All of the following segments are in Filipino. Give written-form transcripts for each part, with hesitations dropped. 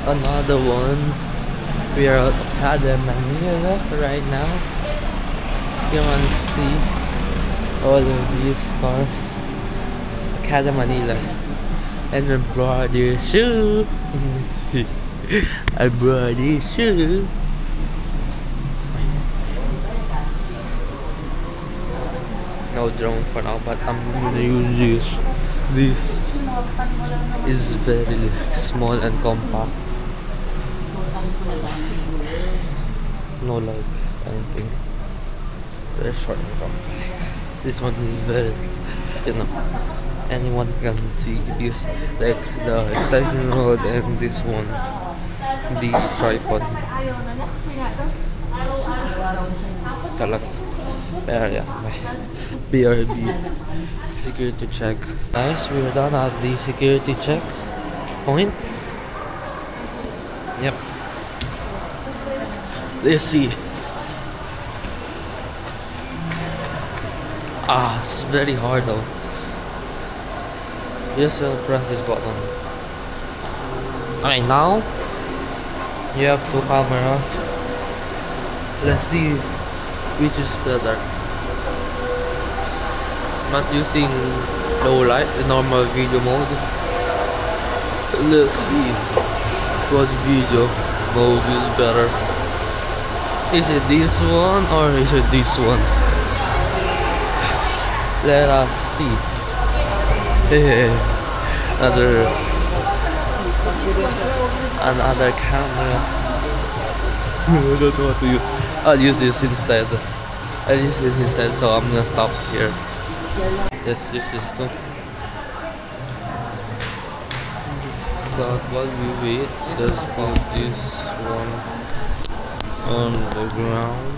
Another one. We are at Academy Manila right now. You can see all of these cars. Academy Manila. And I brought your shoe. I brought your shoe. No drone for now, but I'm gonna use this. This is very small and compact. No lag, anything. Very short and compact. This one is very, anyone can see this, like the extension rod and this one, the tripod. Talag. Pero yeah, may BRB security check. Guys, we're done at the security check point. Yep. Let's see. It's very hard though. Just press this button. Okay, now you have two cameras. Let's see which is better. Not using low light, the normal video mode. Let's see what video mode is better. Is it this one or is it this one? Let us see. Another camera. I don't know what to use. I'll use this instead. So I'm gonna stop here. Let's use this too. But while we wait, just put this one on the ground.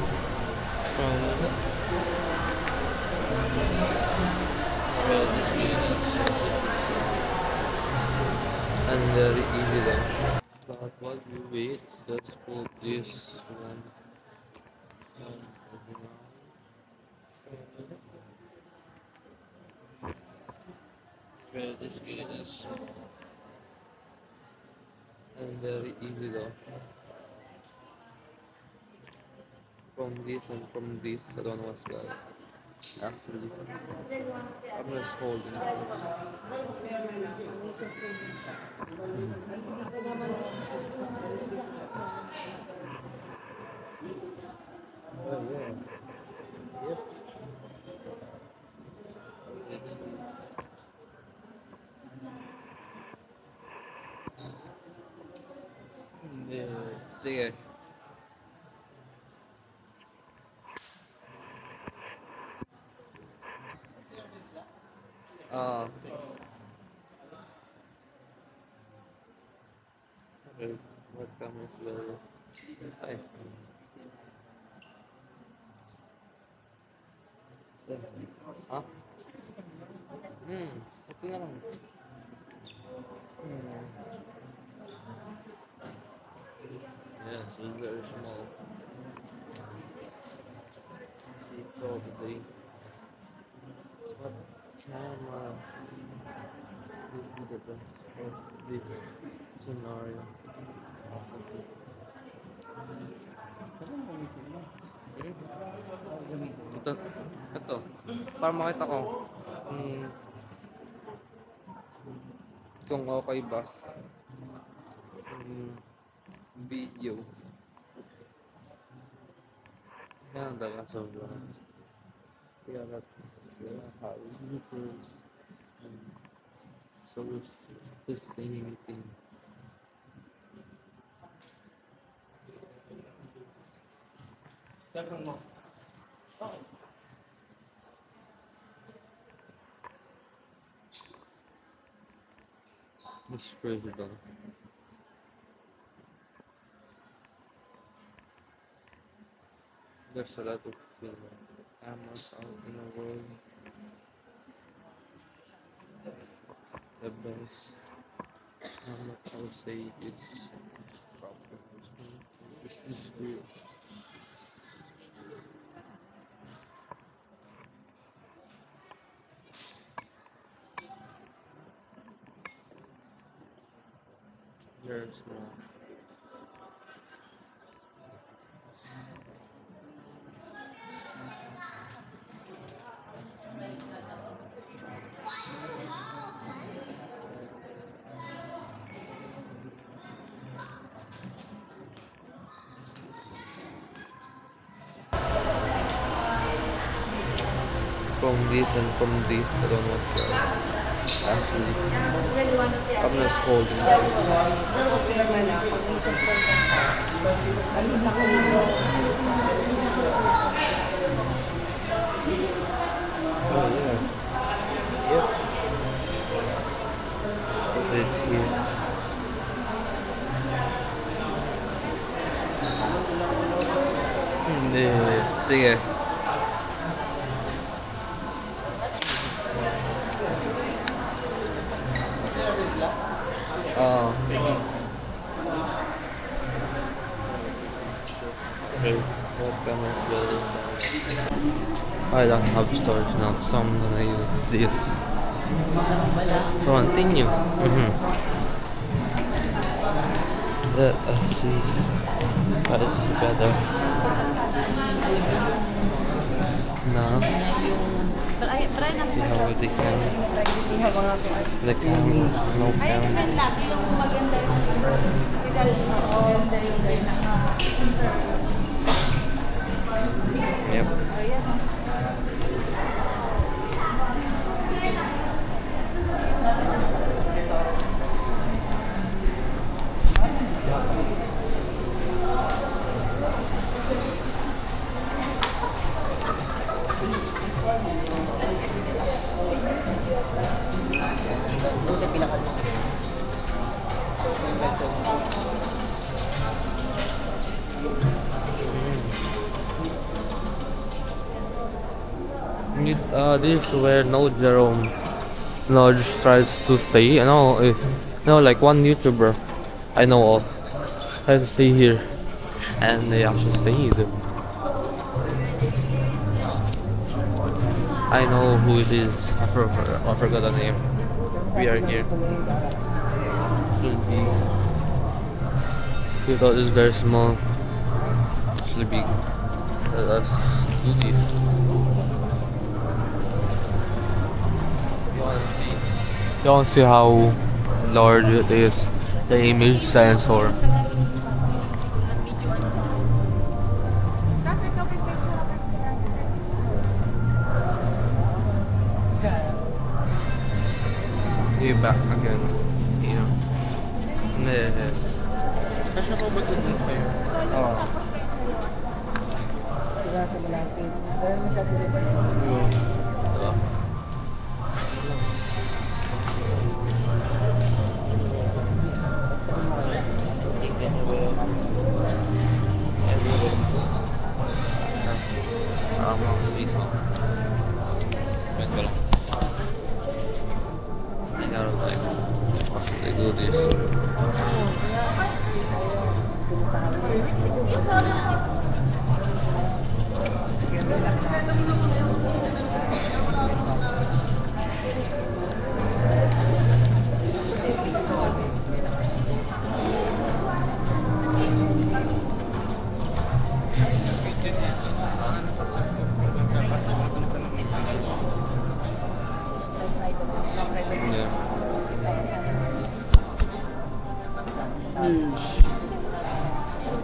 And very easy though. But while we wait, let's put this one on the ground. Where this is. And very easy though. From this and from this, I don't know what's better. Actually, I'm just holding it. Oh yeah. Yep. Sige. Okay, what camera flow? Ay. Ha? Ito na lang. Yes, it's very small. See, probably. What camera would be the best for this scenario? Ito. Para makita ko kung okay ba video. Yan talaga sobrang. Kaya how YouTubers so it's the same thing. It's crazy though. There's a lot of cameras out in the world. The best camera I would say is probably this is real. There's no from this and from this. I don't know what's there. Actually, I'm not holding that. Oh yeah. Yep. Right here. Hindi. Sige. Oh. Okay. I don't have storage now, so I'm gonna use this. So continue. Let us see what is better. Now, see how they can. The camera, no camera. Yep. This is where No Jerome Lodge tries to stay. You know, like one YouTuber I know of tried to stay here, and they actually stayed. I know who it is. I forgot the name. We are here. Should be. We thought it's very small. Should be. Let us do this. You don't see how large it is. The image sensor. You back again. You know. Yeah. Kasya pa ba dun sa'yo? Oo. Do this.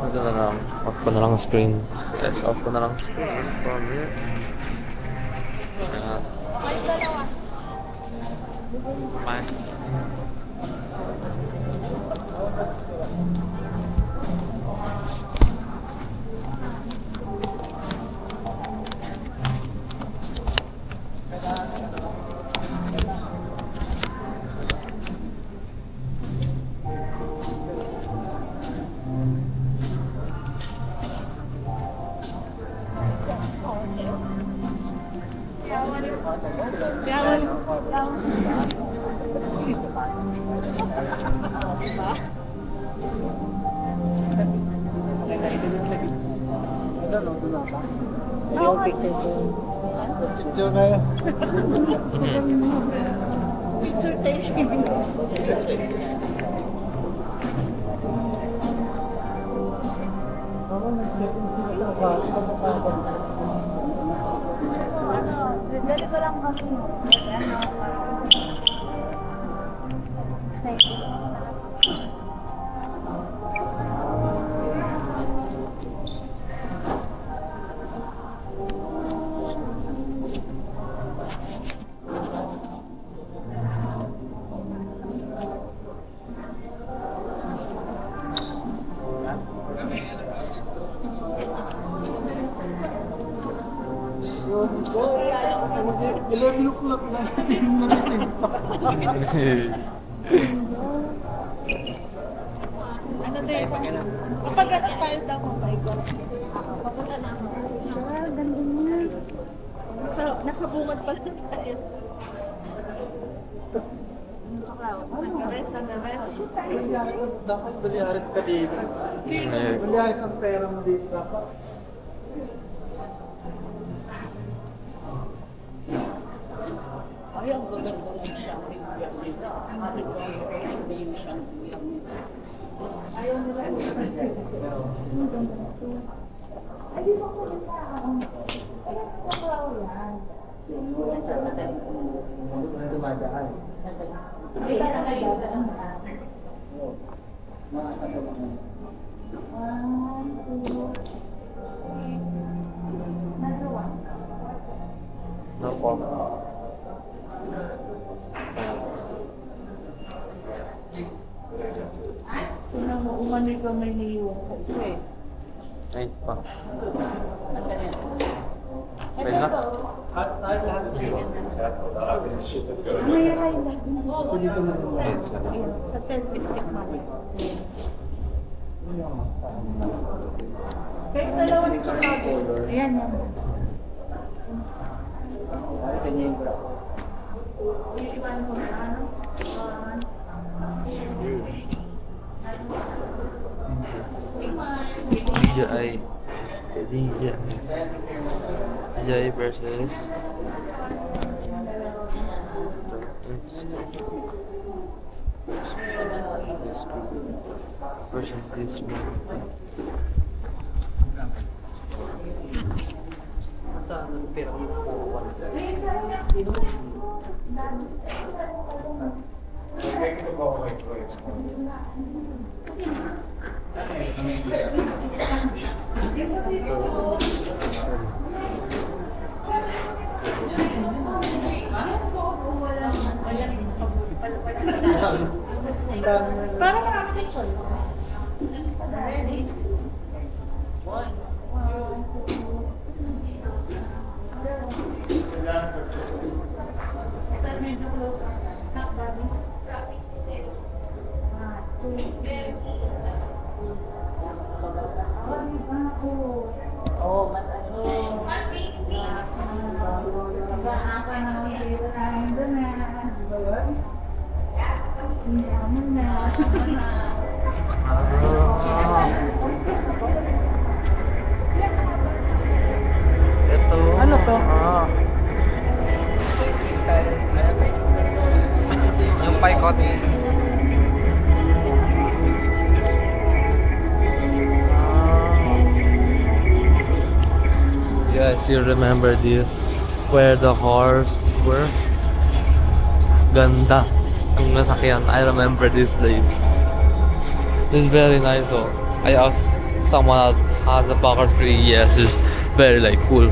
Ito na lang. Off ko na lang screen. Yes, off ko na lang screen from here. Ayan. Fine. Picture kayo. Picture dali ko lang kasi 11 o'clock lang kasi yung nagising pa. Ano tayo sa ano? Kapag ganun tayo daw mo tayo ko. Papunta na ako. Ganda niya. Nasa bungad pa lang tayo. Dapat Daliaris ka dito. Daliaris ang pera mo dito dapat. Ay, ang gaganda ng shopping dito. Hindi yung shopping. Ayaw nila. Ay, di ba sa kita? Ay, nakuha yan. Sa madaling Ano dumadaan? Hindi, nakakayudan. Mga katulungan. 1, 2, 3. Dalawa. No po. Tingnan mo, umano ka may naiwan sa isa eh. Nice pa. Nasaan yan? Pwede na? Tayo lahat. May ray lang. Ako dito na Sa self-biscuit namin. Kahit dalawa ni Chocolate. Ayan yan. Sa inyo yung bra. Iiwan ko na ano? DJI. DJI versus this one. Saan ang pera mo? Parang marami ng choice. Ready? Medyo close. Half body. Oo, mas ano. Baka na ang dito namin doon na. Di ba yun? Hindi naman na. Ito. Ano to? Yung paikot. Yes, you remember this? Where the horse were? Ganda. Ang nasakyan. I remember this place. It's very nice. Oh, I asked someone that has a poker tree. Yes, it's very like cool.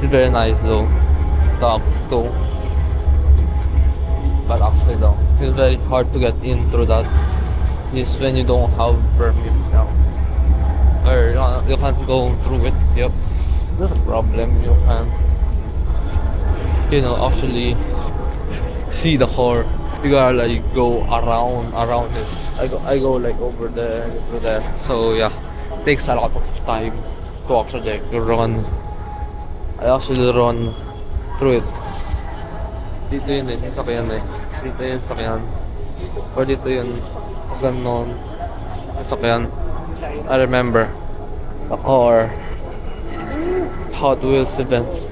It's very nice though. Talk to. But actually though, it's very hard to get in through that. It's when you don't have permit now. Or you can't go through it. Yep. That's a problem. You can, actually see the core. You gotta like go around it. I go like over there. So yeah, takes a lot of time to actually like run. I actually run through it. Dito yun eh, sasakyan eh. Dito yun sasakyan. Or dito yun, ganon. Sasakyan. I remember. Or Hot Wheels event.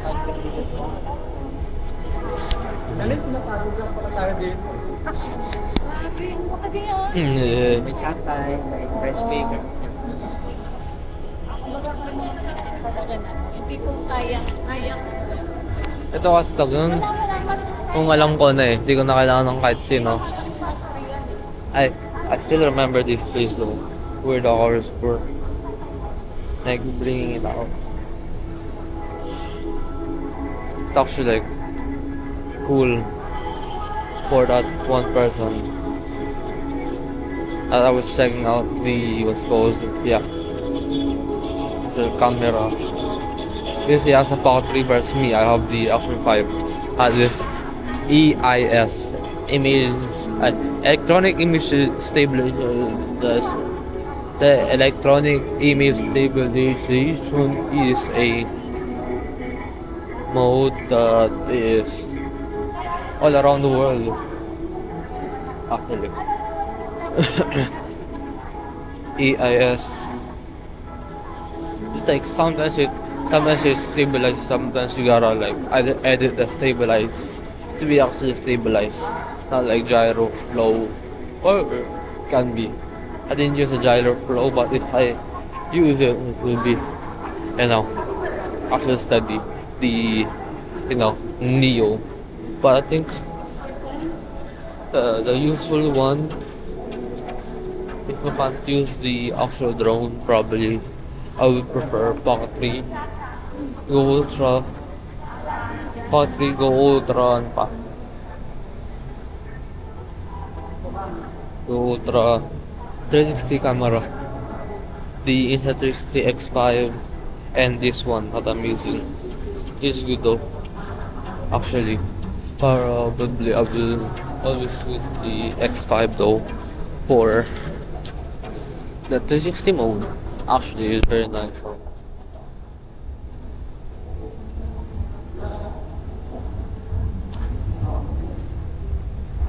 Galit na tayo dyan para tayo dito. May chat time, may French maker. Hindi ko kaya. Ito kasi tagun. Kung alam ko na eh, hindi ko na kailangan ng kahit sino. I still remember this place though, where the horse were. Like bringing it out. It's actually like cool for that one person. I was checking out the what's called the camera. Because he has a Pocket 3 versus me, I have the Action 5. this EIS image electronic image stabilization. The electronic image stabilization is a mode that is all around the world actually. EIS, it's like sometimes it's stabilized, sometimes you gotta like edit the stabilize to be actually stabilized, not like gyro flow, or can be. I didn't use a gyro flow, but if I use it, it will be, actually study the, Neo. But I think the usual one, if I can't use the actual drone, probably I would prefer Pocket 3 Go Ultra, Pocket 3 Go Ultra, and pa Go Ultra 360 camera, the Insta360 X5, and this one that I'm using is good though. Actually, probably I will always use the X5 though for the 360 mode. Actually, is very nice.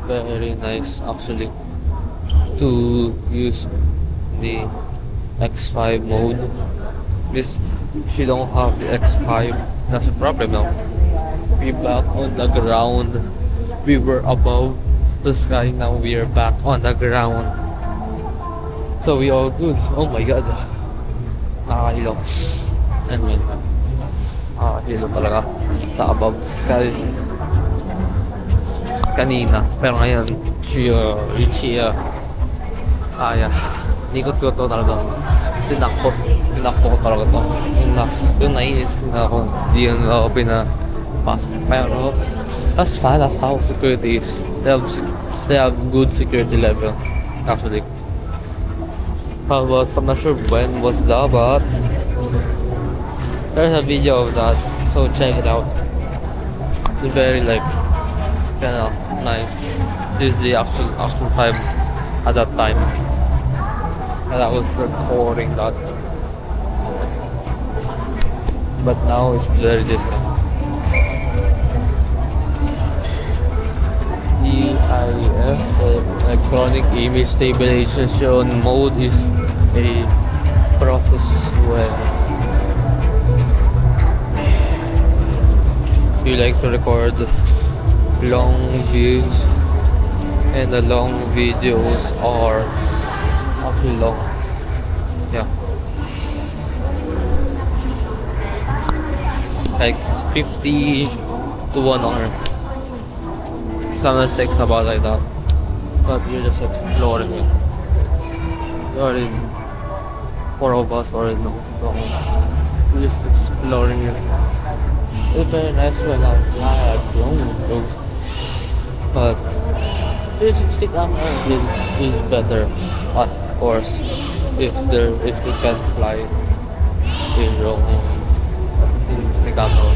Very nice actually to use the X5 mode. This, if you don't have the X5, that's a problem now. We back on the ground. We were above the sky, now we are back on the ground. So we all good. Oh my god. Nakakahilo. Anyway. Nakakahilo talaga sa above the sky. Kanina. Pero ngayon, chill. Nikot ko to talaga. Tinakpo ko talaga to. Yung nainis na ako. Hindi yun ako pinapasok. Pero that's fine. That's how security is. They have good security level. Actually. I'm not sure when was that, but there's a video of that. So check it out. It's very nice. This is the actual time at that time. And I was recording that, but now it's very different. EIF, electronic image stabilization mode, is a process where you like to record long views, and the long videos are actually long. Yeah, like 50 to 1 hour. Sometimes takes about like that, but you're just exploring it. You're in 4 of us or no, so you're just exploring it. It's very nice when I fly a drone, but 360 camera is better, of course, if you can fly a drone. 360 camera,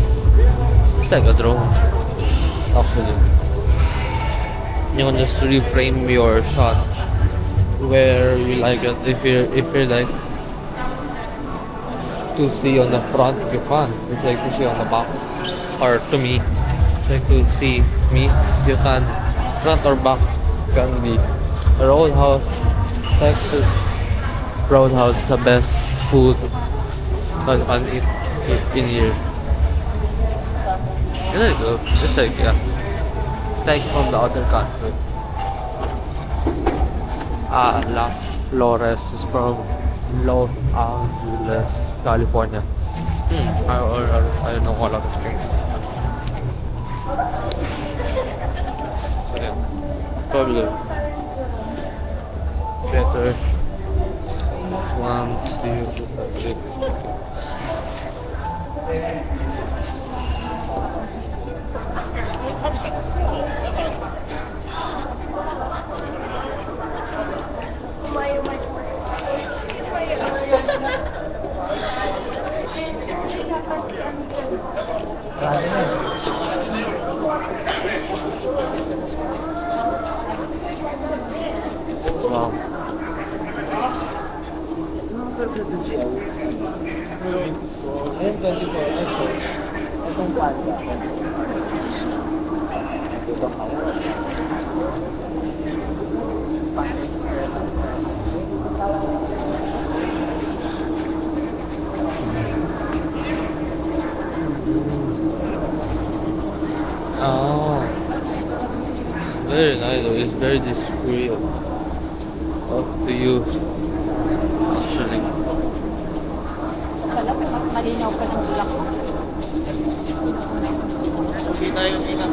it's like a drone actually. You can just reframe your shot where you like it. If you're like to see on the front, you can. If you like to see on the back, or to me, like to see me, you can. Front or back can be. Roadhouse, Texas Roadhouse is the best food that you can eat in here. There you go. Just like from the other country. Las Flores is from Los Angeles, California. I know a lot of things. So yeah, probably better. 1, 2, 3. 24 peso. Itong panda. Ito ba kaya? Oh, very nice though. It's very discreet to use actually. Pala, mas malinaw pa ng bulak mo. Kita yung ina.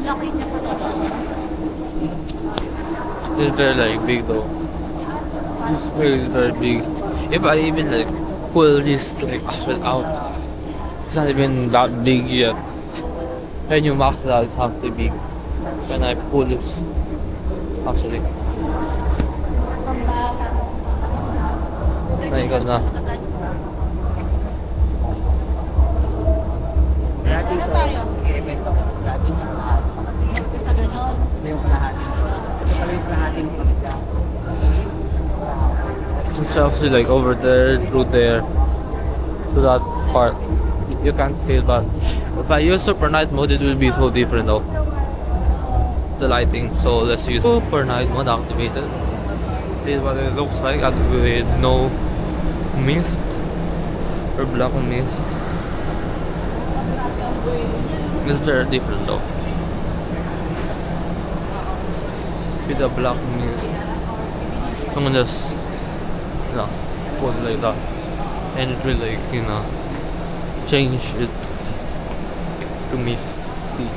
Laki niya pala. It's very like big though. This spray is very big. If I even like pull this like actually out, it's not even that big yet. When you max it out, it's half the big. When I pull this, actually. My God na. Ano tayo? I-evento ko natin sa lahat. Sa ganon. Ito yung kalahating. Ito pala yung kalahating pamilya. It's actually like over there, through there, to that part. You can't see it, but if I use super night mode, it will be so different though. The lighting. So let's use super night mode activated. This is what it looks like with no mist or black mist. It's very different though. With the black mist, I'm gonna just put it like that, and it will like change it to misty.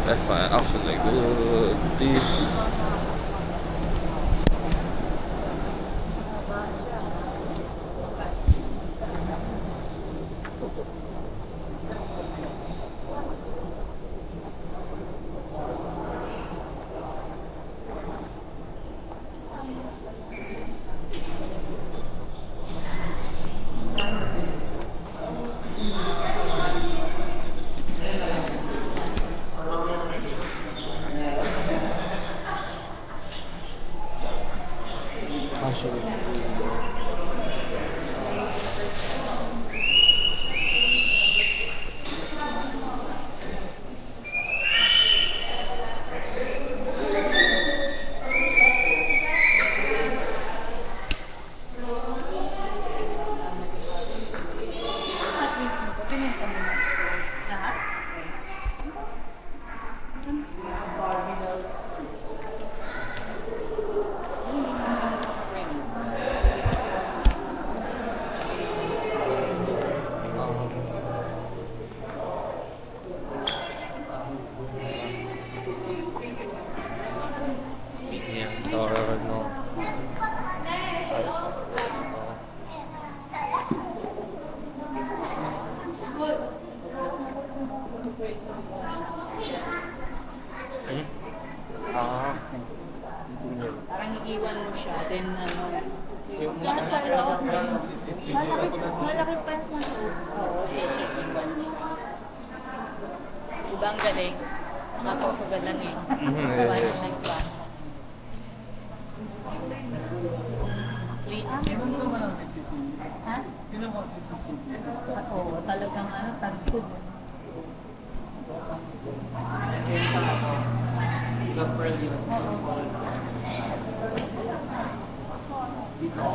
If I actually like do this. Actually. Lahat? Yeah, or no. Parang iiwan mo siya, then ano, Yung lahat sa loob. CCTV. Malaki pa sa loob. Oo, iiwan mo. Diba ang galing? Nakapagsugal lang eh. Gawa ng nagplan. Tingnan mo naman ang CCTV. Ha? Tingnan mo ang CCTV. Oo, talagang ano, tagtog. Yung sa ano, the pearl yun. Dito.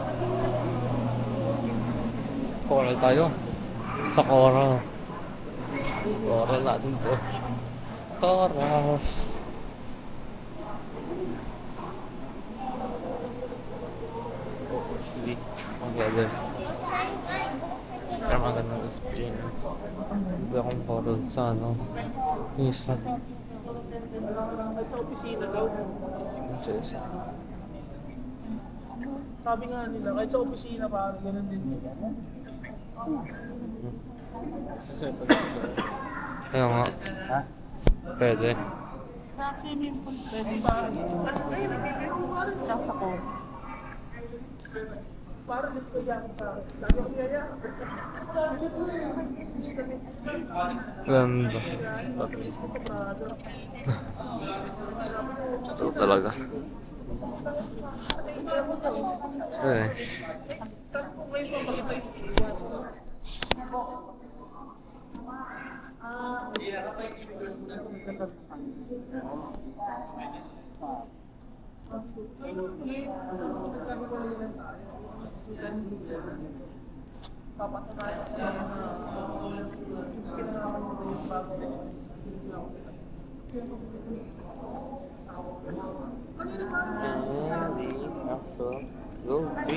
Coral tayo. Sa coral. Coral natin to. Coral. Oh, see. Maganda. Pero maganda ng screen. Hindi akong coral sa ano. Yung isa. At sa opisina daw. Sa isa. Sabi nga nila, kahit sa opisina pa, ganun din. Sa seven. Kaya nga. Ha? Pwede. Sa swimming pool, pwede Ba? Ay, nagbibiro mo rin lang sa court. Parang dito yan sa lagi ko yaya. Ganda. Ito talaga. Eh. Saan po kayo papakita yung Go 3. Go 2.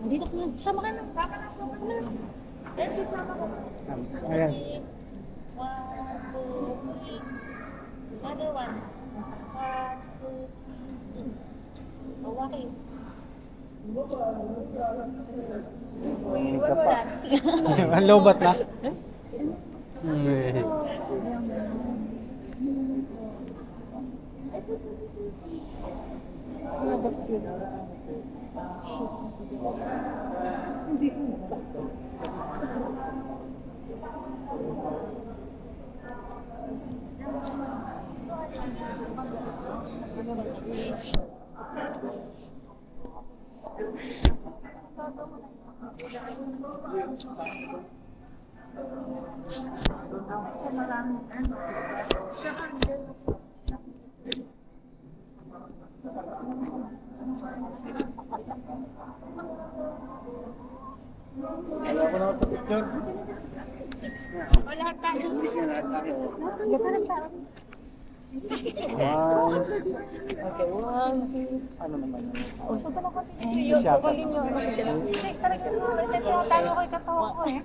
Dito ka na. Sama ka na. Sama ka na. Sama ka na. Ayan. 1, 2, 3. Another one. 1, 2, 3. Hawakin. Hindi ka pa. Ang lobat na. Sa maraming ano. Ayaw ko na picture. O lahat tayo. Lahat tayo. Lahat tayo. Okay, 1, 2. Ano naman yun? O, so talaga ko yung kukulin nyo. Hindi, talaga tayo ko katawa ko eh.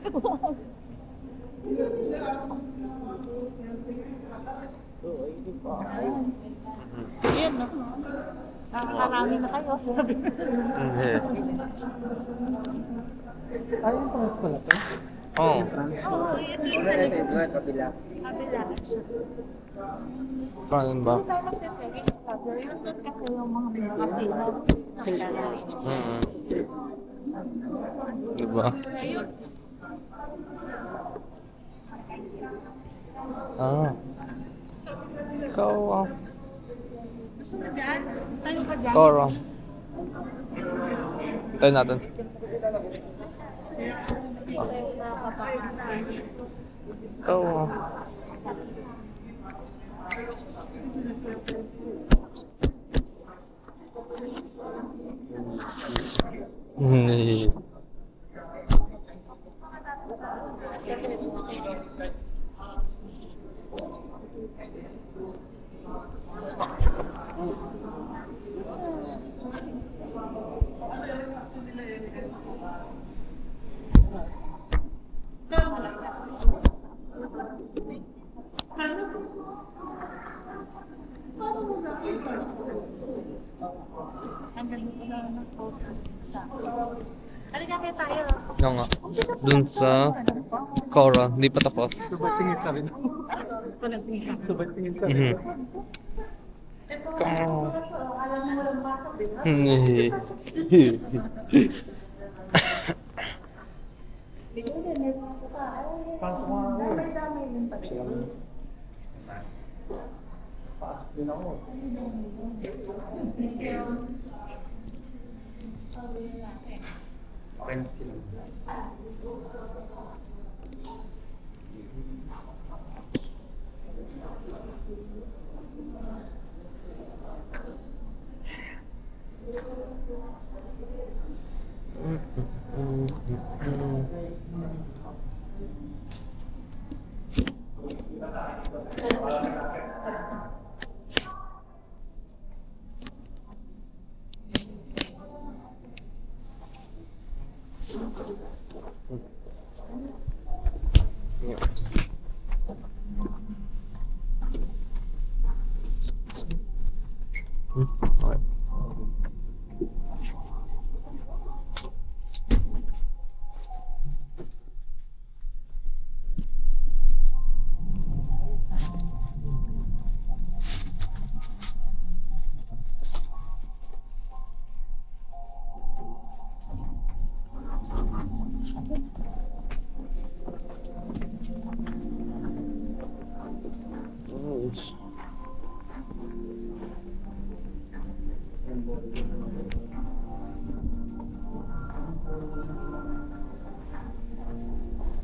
Yun, no? Nakakarami na kayo, sabi. Hindi. Ay, yung trans pala to? Oo. Oo, ito yung sa likod. Kabila. Kabila. Front and back. Hindi tayo magtitigil. Yun doon kasi yung mga kasino. Diba? Ah. Ikaw, Gusto mo dyan? Tayo ka dyan? Koro. Tayo natin. Ikaw, Hindi. Halika kayo tayo. Oo nga. Dun sa Cora, hindi pa tapos. Subay tingin sa rin. Subay tingin sa rin. Mhm. Hindi. Pasok mo ako. Pasok din ako. Okay na sila.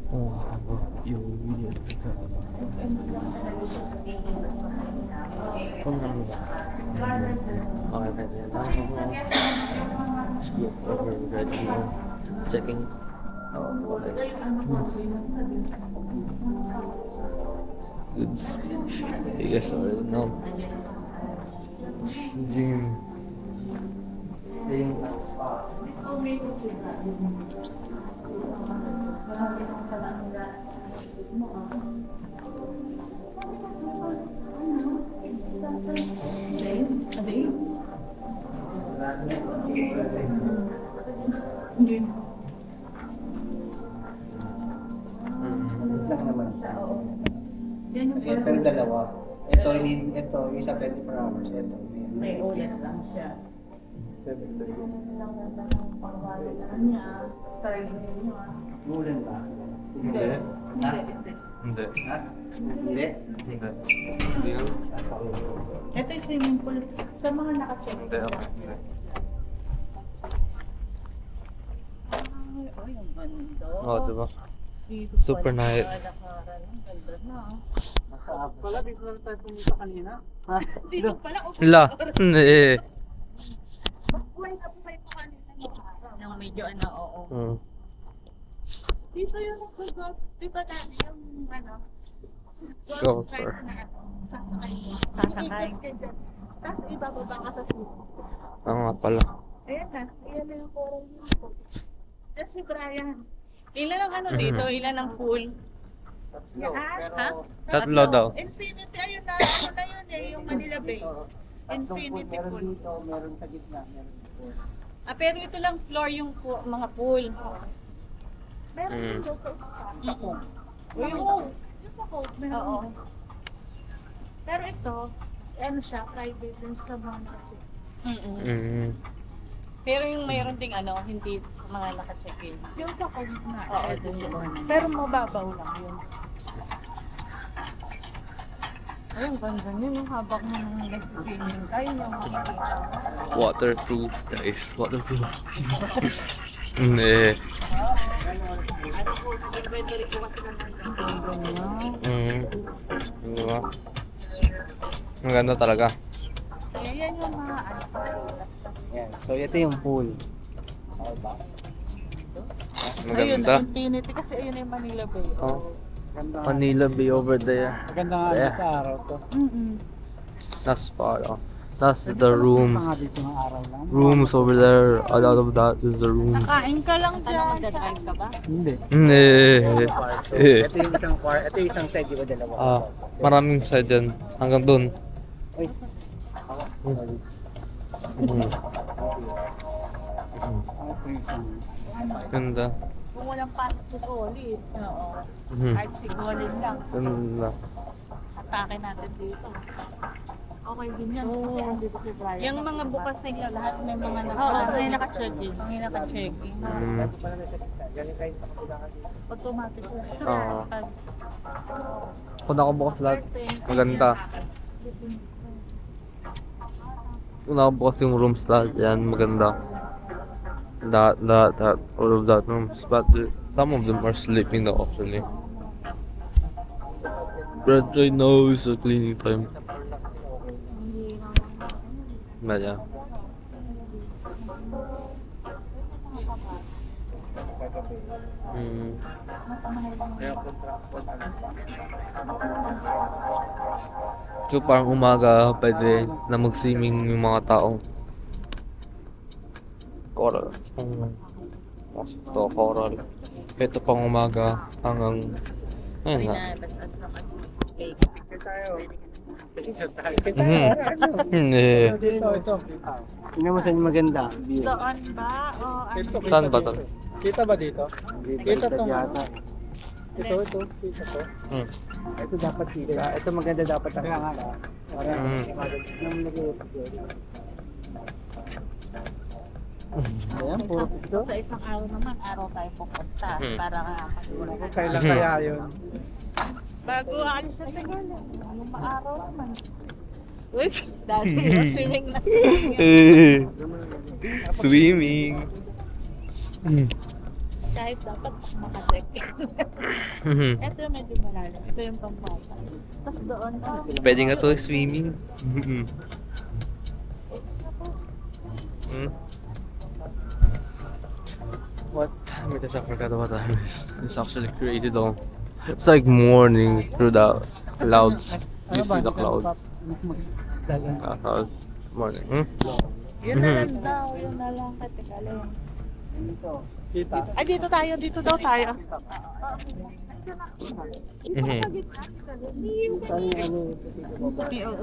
Wow, you weird. Okay, pwede na tayo. Over ready na. Checking. Oh, okay. Goods. You guys already know. Gym. Lang naman siya. Yan, pero dalawa. Ito, isa 24 hours. Ito, May oras lang siya. 7:30. Ulan ba? Hindi. Ha? Hindi. Ha? Hindi? Hindi. Hindi yun. Ito yung swimming pool. Sa mga naka-check. Hindi ako. Hindi. Ay, ang ganda. Oh, diba? Dito Super pala night. lalakaran. Ang ganda na. Pala, dito na tayo pumunta kanina. Ha? Dito pala. La. Hindi. Mas buhay na buhay pa kanina yung araw. Nang medyo ano, oo. Dito yung nag-golf. Di ba dati yung ano? Golf cart cart. na ano, sasakay mo. Sasakay. Iikot ka dyan. Tapos ibababa ka sa sumo. Oo nga pala. Ayan na. Ayan na yung coral yun po. Yan si Brian. Ilan ang ano dito? Ilan ang pool? Yan. Ha? Tatlo daw. Infinity. Ayun na. Ano na yun eh. Yung Manila Bay. Infinity Meron pool. dito, meron sa gitna, meron sa pool. Ah, pero ito lang floor yung mga pool. Meron din daw sa Sa Cove. Yung sa Cove. Meron. Oo. Pero ito, ano siya, private din sa mga naka-check. Mm. Pero yung mayroon ding ano, hindi sa mga naka-check-in. Yung sa Cove na. Oo, dun yun. Pero mababaw lang yun. Ay, ang ganda nyo, yung habang nag-swimming kayo, yung makikita mo. Waterproof, guys. Waterproof. Hindi. Inventory ko kasi naman. Ang ganda. Diba? Ang ganda talaga. Kaya yan yung mga ano. Yan. So, ito yung pool. Okay ba? Ayun, Maganda. Infinity kasi ayun yung Manila Bay. Oh, Ganda nga. Manila Bay over there. Maganda nga Yeah. sa araw to. That's far off. That's the rooms. Mga dito ng araw lang. Rooms over there. A lot of that is the rooms. Nakain ka lang Ano, dyan. magdadrive ka ba? Hindi. Eh. Ito yung isang part, ito yung isang side, di ba dalawa? Ah, maraming side dyan. Hanggang dun. Uy. Mhm. Ito yung isang. Ganda. Kung walang pasok si Colin. Oo. Mhm. Kahit si Colin lang. Ganda. Atake natin dito. Okay din yan. Kasi andito si Brian. Yung mga bukas nila lahat may mga Oo, may naka-check-in. May naka-check-in. Mm. Galing kayo sa kabilangan dito. Automatic lang. Oo. Pag- Kung nakabukas lahat, maganda. Kung nakabukas yung rooms lahat, yan, maganda. That, all of that rooms. But some of them are sleeping now actually. But right now is a cleaning time. But yeah. Mm. So parang umaga pwede na mag-swimming yung mga tao. Coral. Ito, coral. Ito pang umaga hanggang ayun nga. Pinabas-as na kasi. Picture tayo. Picture tayo. Hindi. Ito. Tingnan mo saan maganda. Doon ba? O ano? Saan ba to? Kita ba dito? Kita to. Yata. Ito. Kita to. Hmm. Ito dapat kita. Ito maganda dapat ang kala. Para nang nag-i-upload. Ayan, puro picture. Sa isang araw naman, araw tayo pupunta. Para nga Kailan kaya yun? bago alis sa Tagal. Yung maaraw naman. Uy, dati yung swimming na swimming. Swimming. kahit dapat makacheck. Ito yung medyo malalim. Ito yung pampata. Tapos doon, Pwede nga to swimming. What time it is? I forgot what time it is. It's actually crazy though. It's like morning through the clouds. You see the clouds? Clouds. Morning. yun na lang daw, yun na lang katikalin. Dito. Kita. Ay, dito tayo, dito daw tayo.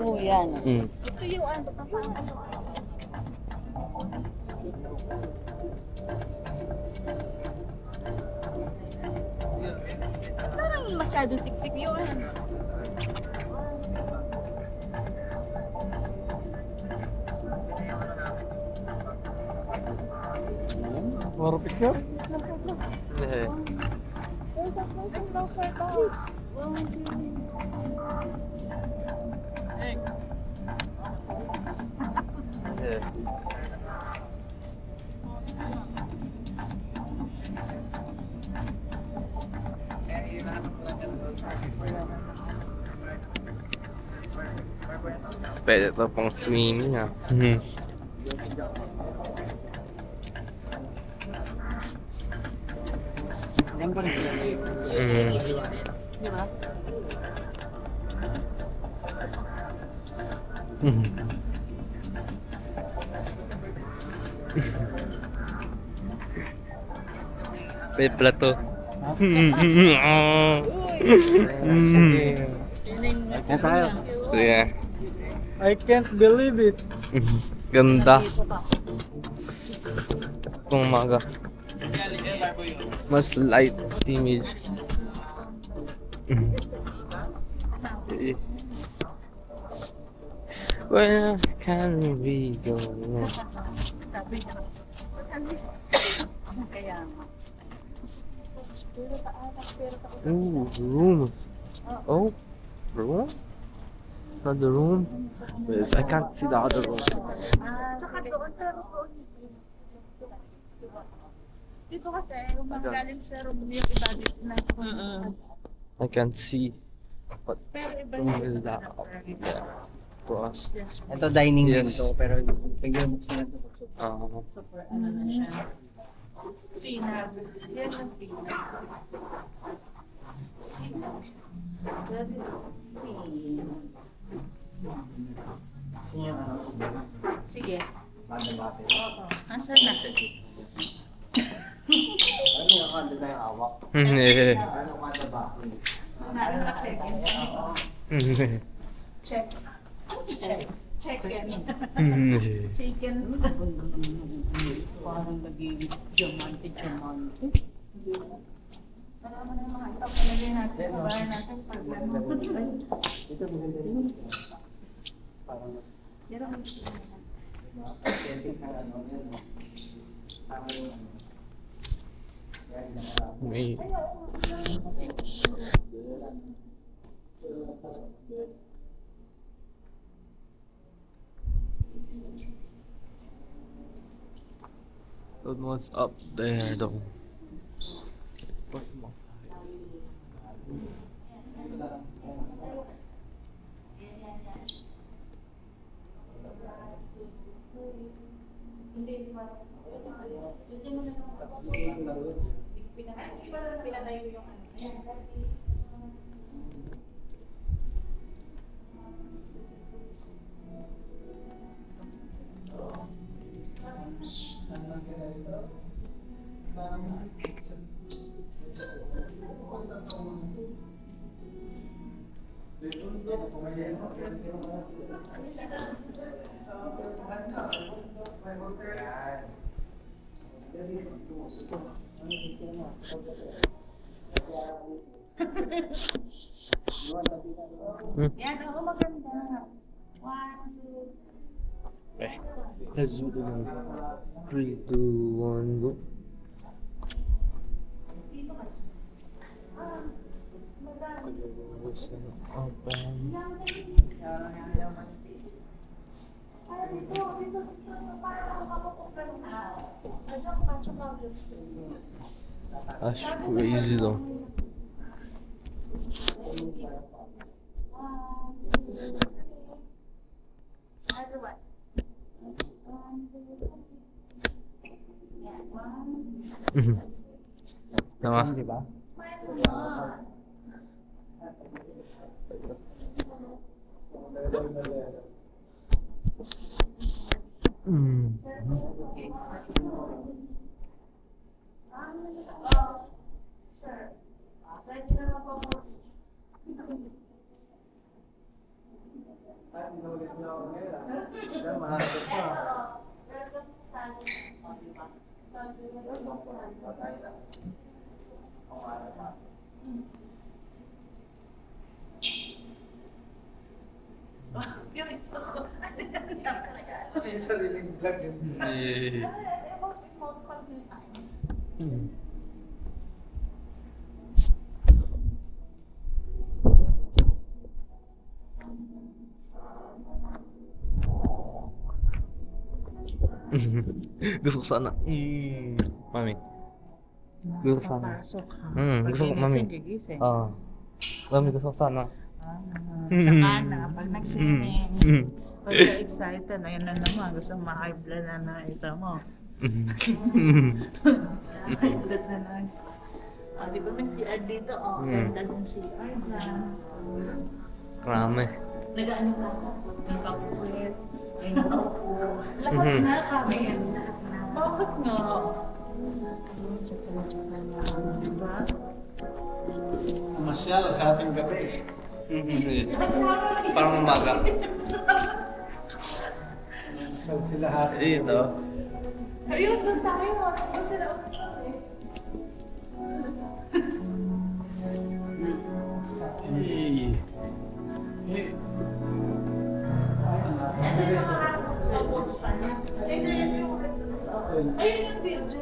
Oo, yan. Ito yung ano, parang masyado siksik yun. More picture? Yeah. Yeah. Pwede to pang swimming ah. Di ba? Pwede pala to. Yan tayo. Yeah. I can't believe it. Ganda. Kung umaga. Mas light image. Where can we go? Sabi niya. Kaya nga. Ooh, room. Oh, room? Another room? Wait, I can't see the other room. Tsaka doon, pero doon. Dito kasi, yung magaling sa room yung iba dito na. I can't see. What Pero iba room yung is that? Yeah, for us. Ito dining din Yes. to, pero bigyan mo sila ito. Super ano na siya. Sinag. Yan ang sinag. Sinag. Very sinag. Sige. Bate-bate. Oo. Asan na? Ano yung kanda tayo hawak? Yeah. Ano yung kanda ba? Ano na check-in? Check. Check. Check-in. Chicken. Parang naging diamante. Para naman yung mga ito palagay natin sa bahay natin pag Ito maganda rin. Parang authentic na ano. Parang Me. That one's up there though. What's the Yan, oo, maganda. 1, 2. Okay. Let's do it again. 3, 2, 1, go. That's crazy though. Tama? Di ba? Yung isa ko. Yung sariling vlog yun. Gusto ko sana. Mami. Gusto ko sana. Pasok ha. Gusto ko, mami. Gigising. Mami, gusto ko sana. Saka na, pag nag-swimming, pag excited, ayun na naman, gusto ma-high blood na na isa mo. High blood na na. Di ba may CR dito? Ganda ng CR na. Marami. Nag-ano ka ako? Nag-upgrade. Ay, nakaupo. Lahat na kami. Bakit nga? Diba? Masyal, kating gabi. Parang umaga. Masyal sila hati. Dito. Ayun, doon tayo. Kasi na ayun yung video.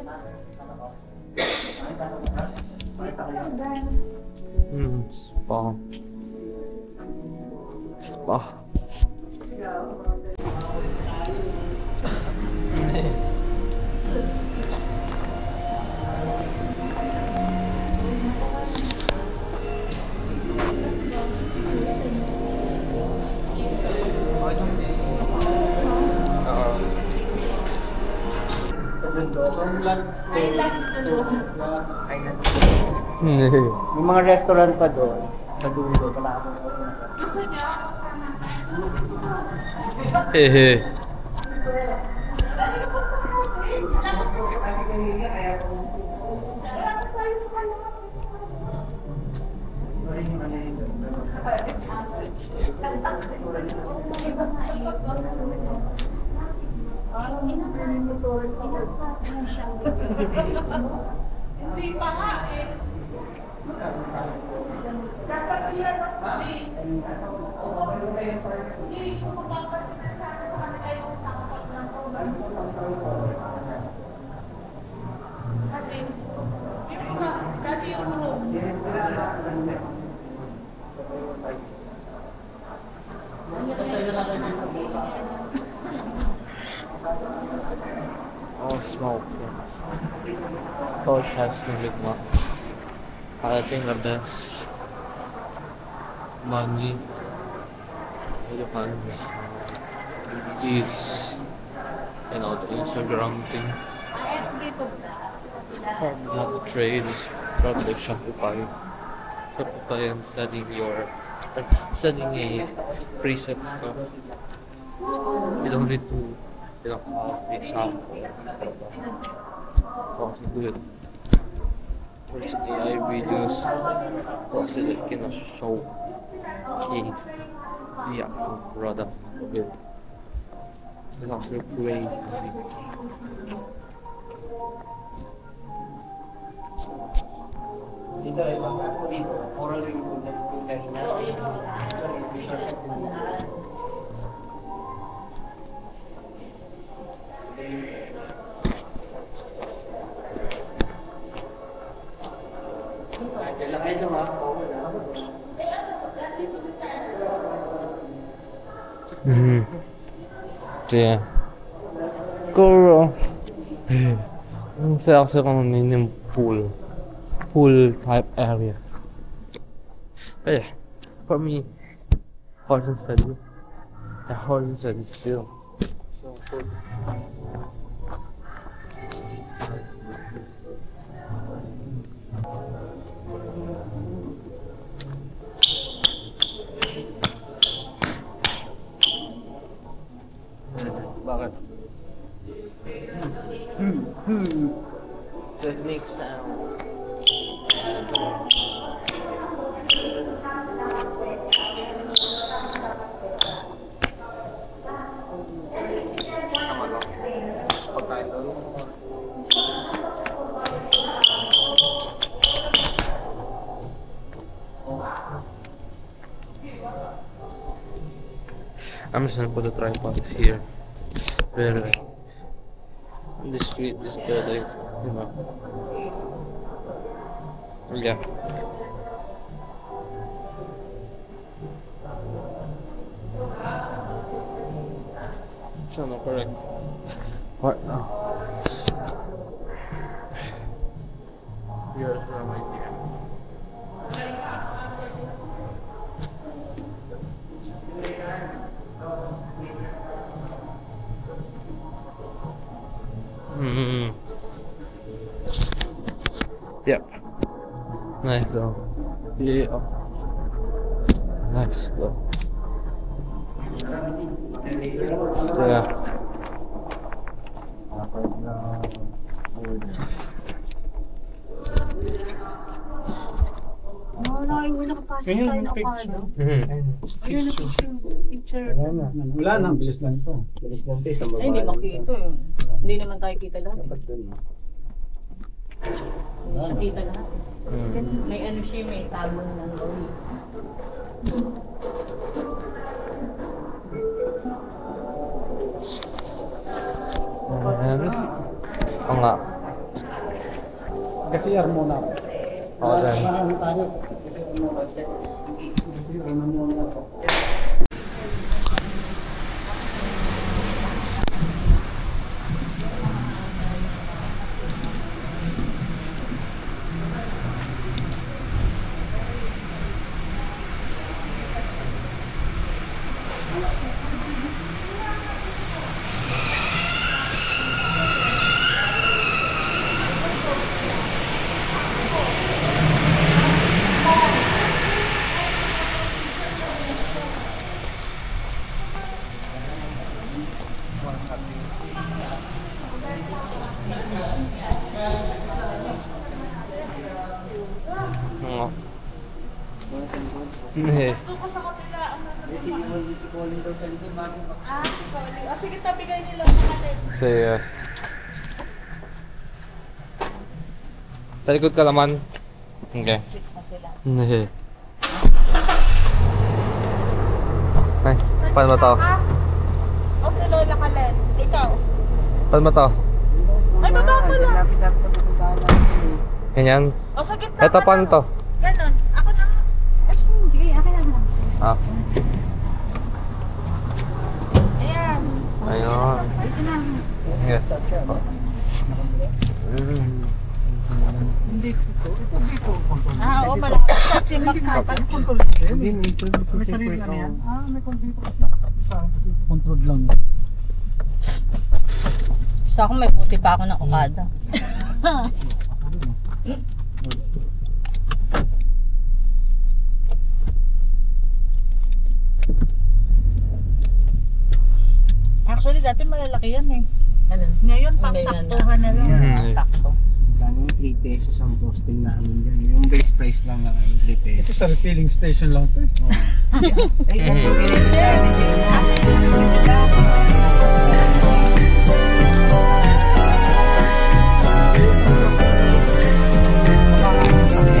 Spa. Spa. May mga restaurant pa doon. Sa dulo, wala ako. Hehe. Hindi pa nga eh. Dapat yan hindi ko mapapalit sa kanila yung sa kapag ng program. Dati yung room. All smoke, yes. Coach has to make more. I think the best money you can is, you know, the Instagram thing. You have to trade is probably like Shopify and selling a preset stuff. You don't need to, you know, have the sample. So to do it. Watch AI videos so they can showcase the actual product of it. It's actually crazy. Dito ay pagkakas dito. Oral yung kanina. Lalakay ito ha. Yeah. Guru. Ang saya kasi kung may pool. pool type area. But yeah, for me, horse and study. The horse and study still so cool. Bakit? Let's make sound. Pagkain daw. I'm just gonna put a tripod here. Very discreet, this building, you know. Yeah. So no, correct. What now? Here's where my dear. Yep. Nice though. Yeah. Nice though. Yeah. Ayun, picture. Wala na, bilis lang to. Bilis ng face, ang babae. Ay, hindi makita eh. Hindi naman tayo kita lahat. Dapat dun, no? Hindi siya kita lahat. May ano siya, may tago ng gawin. Oo nga. Kasi muna ako. Oo din. Marami tayo. Oo. Hindi. Doon ko sa kapila, ano na Si Colin daw sa likod, bakit? si Colin. Ah, sige, tabigay nila ang kalit. So yeah. Talikod ka naman. Okay. Switch na sila. Hindi. Ay, paano mo to? O si Lola Kalen. Ikaw. Paano mo to? Ay, baba mo lang. Lapit-lapit na pupuntahan natin. Ganyan. O sa gitna Ito, ka paano lang. to? Ganon. Ako na. Sige, akin na lang. Ah. Ayan. Ayun. Dito na. Yeah. Hindi dito. Ito dito. Ah, oo, malapit sa chimak natin. Control Hindi, may sarili na yan. May control dito kasi. Sa akin kasi control lang. Sa akin may buti pa ako ng Okada. Actually, dati malalaki yan eh. Ano? Ngayon, pang Hindi na saktuhan na lang. Mhm. Sakto. Ganun, 3 pesos ang posting namin dyan. Yung base price lang na 3 pesos. Ito sa refilling station lang to eh. Ay, ganito, ganito sa amin.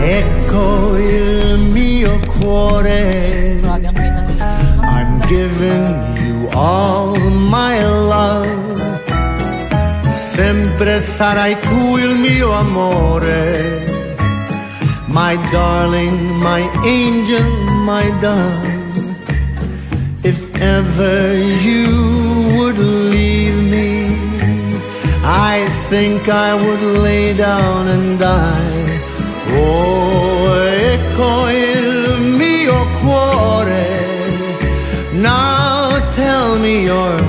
Ecco il mio cuore, Grabe ang kita nila. I'm giving you all my love. Sempre sarai tu il mio amore, my darling, my angel, my dove. If ever you would leave me, I think I would lay down and die. Oh, echo il mio cuore. Now tell me your